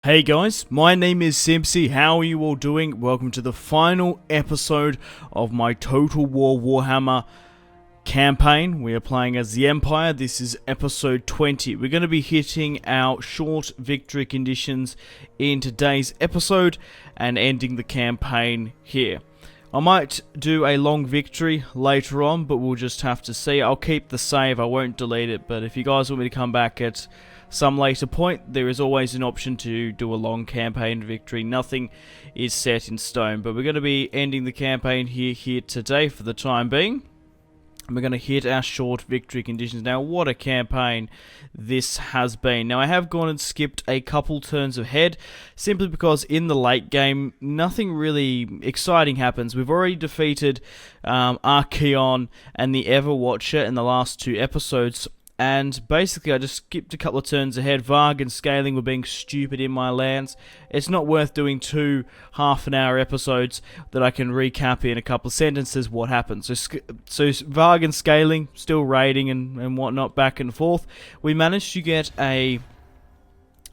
Hey guys, my name is Simpzy. How are you all doing? Welcome to the final episode of my Total War Warhammer campaign. We are playing as the Empire. This is episode 20. We're going to be hitting our short victory conditions in today's episode and ending the campaign here. I might do a long victory later on, but we'll just have to see. I'll keep the save, I won't delete it, but if you guys want me to come back at some later point, there is always an option to do a long campaign victory. Nothing is set in stone, but we're going to be ending the campaign here today for the time being. And we're going to hit our short victory conditions. Now, what a campaign this has been. Now, I have gone and skipped a couple turns ahead, simply because in the late game, nothing really exciting happens. We've already defeated Archeon and the Everwatcher in the last two episodes, and basically I just skipped a couple of turns ahead. Varg and Scaling were being stupid in my lands. It's not worth doing two half-an-hour episodes that I can recap in a couple of sentences what happened. So Varg and Scaling still raiding and whatnot back and forth. We managed to get an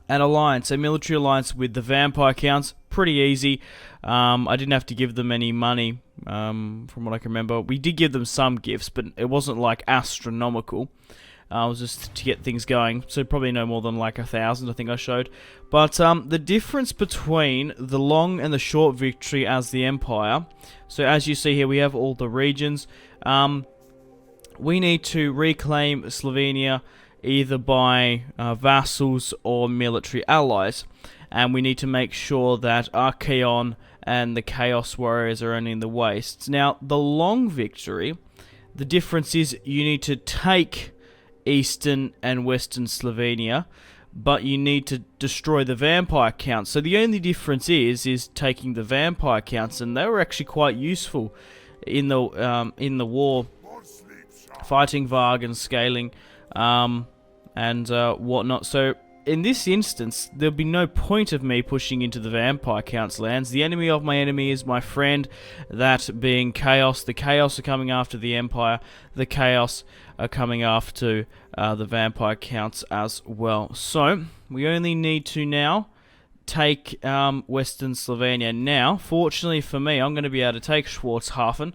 alliance, a military alliance with the vampire counts. Pretty easy. I didn't have to give them any money, from what I can remember. We did give them some gifts, but it wasn't like astronomical. It was just to get things going, so probably no more than like 1,000, I think I showed. But the difference between the long and the short victory as the Empire, so as you see here, we have all the regions. We need to reclaim Slovenia either by vassals or military allies, and we need to make sure that Archeon and the Chaos Warriors are only in the wastes. Now, the long victory, the difference is you need to take Eastern and Western Slovenia, but you need to destroy the vampire counts. So the only difference is taking the vampire counts, and they were actually quite useful in the war, fighting Varg and Scaling and whatnot. So in this instance, there'll be no point of me pushing into the vampire counts lands. The enemy of my enemy is my friend, that being Chaos. The Chaos are coming after the Empire. The Chaos are coming after the vampire counts as well. So we only need to now take Western Slovenia. Now, fortunately for me, I'm going to be able to take Schwarzhafen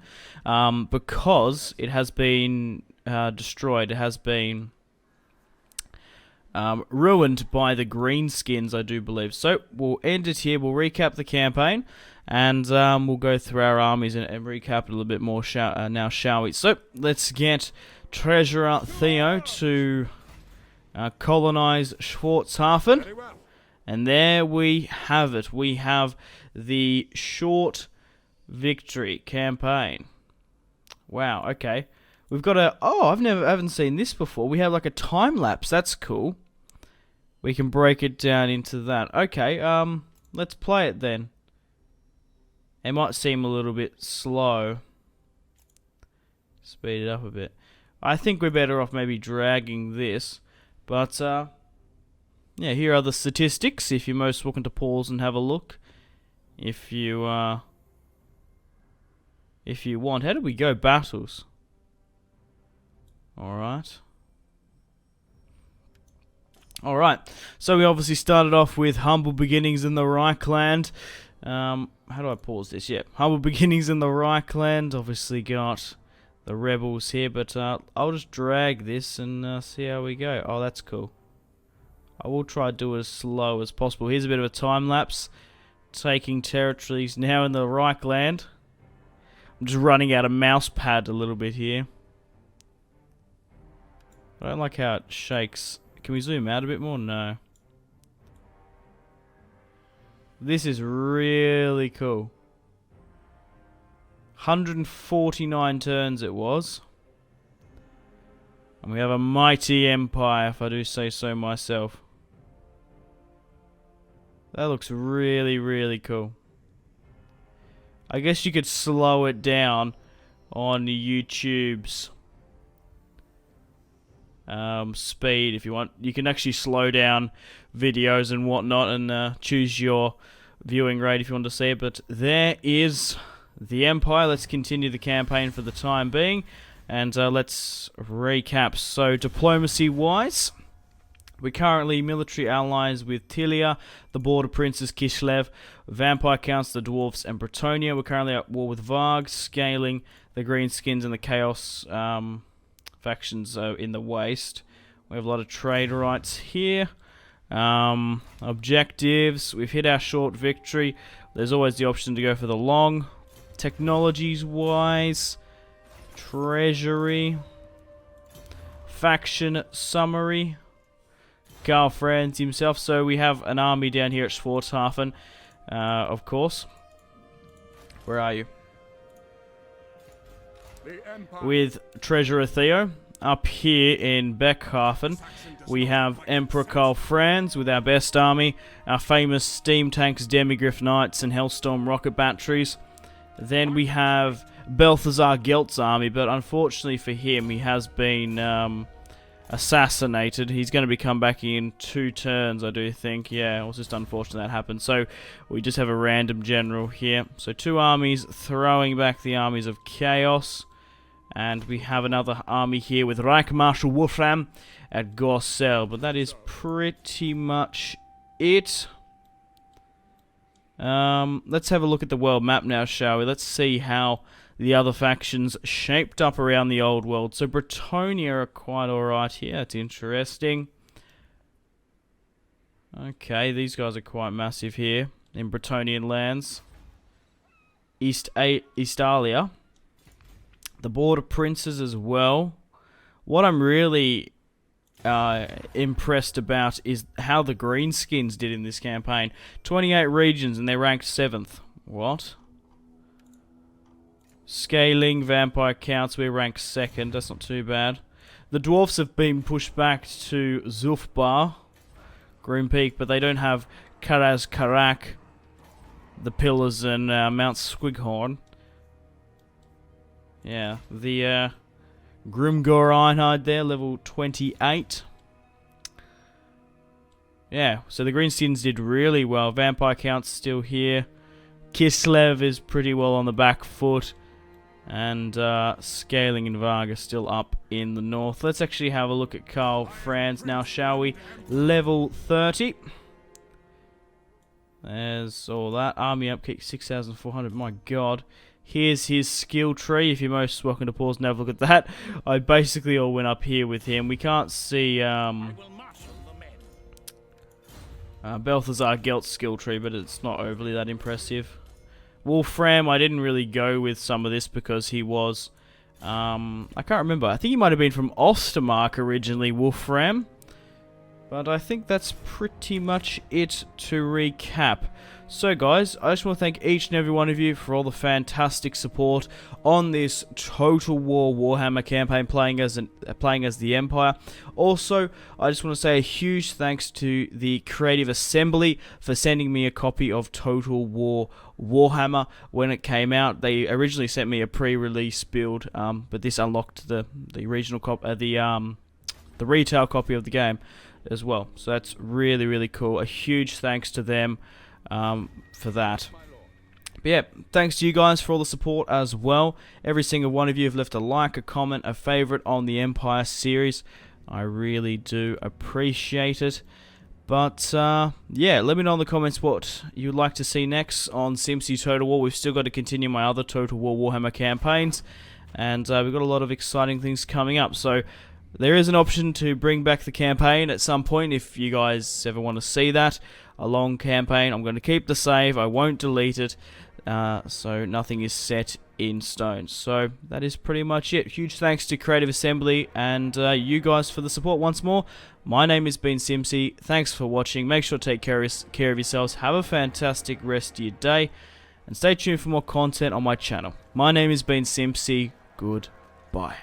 because it has been destroyed. It has been ruined by the greenskins, I do believe. So we'll end it here. We'll recap the campaign, and we'll go through our armies and recap it a little bit more now, shall we? So let's get Treasurer Theo to colonize Schwarzhafen, and there we have it. We have the short victory campaign. Wow. Okay. We've got a... Oh, I haven't seen this before. We have like a time lapse. That's cool. We can break it down into that. Okay, let's play it then. It might seem a little bit slow. Speed it up a bit. I think we're better off maybe dragging this. But, yeah, here are the statistics. If you're most welcome to pause and have a look. If you want. How do we go? Battles. Alright. Alright, so we obviously started off with Humble Beginnings in the Reichland. How do I pause this? Yeah, Humble Beginnings in the Reichland. Obviously got the rebels here, but I'll just drag this and see how we go. Oh, that's cool. I will try to do it as slow as possible. Here's a bit of a time lapse. Taking territories now in the Reichland. I'm just running out of mouse pad a little bit here. I don't like how it shakes. Can we zoom out a bit more? No. This is really cool. 149 turns it was. And we have a mighty empire, if I do say so myself. That looks really, really cool. I guess you could slow it down on YouTube's speed if you want. You can actually slow down videos and whatnot and choose your viewing rate if you want to see it. But there is the Empire. Let's continue the campaign for the time being, and let's recap. So diplomacy wise, We're currently military allies with Tilia, the Border Princes Kislev, Vampire Counts, the Dwarfs, and Bretonia. We're currently at war with Varg, Scaling, the Greenskins, and the Chaos factions in the Waste. We have a lot of trade rights here. Objectives, we've hit our short victory. There's always the option to go for the long. Technologies-wise, treasury, faction summary, Karl Franz himself. So we have an army down here at Schwarzhafen, of course. Where are you? With Treasurer Theo. Up here in Beckhafen, we have Emperor Karl Franz with our best army, our famous steam tanks, Demigriff Knights, and Hellstorm rocket batteries. Then we have Balthazar Gelt's army, but unfortunately for him, he has been assassinated. He's going to be come back in 2 turns, I do think. Yeah, it was just unfortunate that happened. So we just have a random general here. So 2 armies throwing back the armies of Chaos. And we have another army here with Reich Marshal Wolfram at Gorsel. But that is pretty much it. Let's have a look at the world map now, shall we? Let's see how the other factions shaped up around the old world. So Bretonia are quite alright here. That's interesting. Okay, these guys are quite massive here in Bretonian lands. Eastalia. The Border Princes as well. What I'm really impressed about is how the Greenskins did in this campaign. 28 regions and they're ranked 7th. What? Scaling, Vampire Counts, we're ranked 2nd. That's not too bad. The Dwarfs have been pushed back to Zulfbar, Green Peak, but they don't have Karaz Karak, the Pillars, and Mount Squighorn. Yeah, the Grimgor Einhard there, level 28. Yeah, so the Greenskins did really well. Vampire Count's still here. Kislev is pretty well on the back foot. And Scaling and Varg are still up in the north. Let's actually have a look at Karl Franz now, shall we? Level 30. There's all that. Army upkeep 6,400. My god. Here's his skill tree. If you're most welcome to pause and have a look at that. I basically all went up here with him. We can't see Balthazar Gelt's skill tree, but it's not overly that impressive. Wolfram, I didn't really go with some of this because he was, I can't remember. I think he might have been from Ostermark originally, Wolfram. But I think that's pretty much it to recap. So guys, I just want to thank each and every one of you for all the fantastic support on this Total War Warhammer campaign playing as the Empire. Also, I just want to say a huge thanks to the Creative Assembly for sending me a copy of Total War Warhammer when it came out. They originally sent me a pre-release build, but this unlocked the regional the retail copy of the game as well. So that's really, really cool. A huge thanks to them for that. But yeah, thanks to you guys for all the support as well. Every single one of you have left a like, a comment, a favorite on the Empire series. I really do appreciate it. But yeah, let me know in the comments what you'd like to see next on Simpzy Total War. We've still got to continue my other Total War Warhammer campaigns, and we've got a lot of exciting things coming up. So there is an option to bring back the campaign at some point if you guys ever want to see that. A long campaign. I'm going to keep the save. I won't delete it. So nothing is set in stone. So that is pretty much it. Huge thanks to Creative Assembly and you guys for the support once more. My name has been Simpzy. Thanks for watching. Make sure to take care of yourselves. Have a fantastic rest of your day. And stay tuned for more content on my channel. My name has been Simpzy. Goodbye.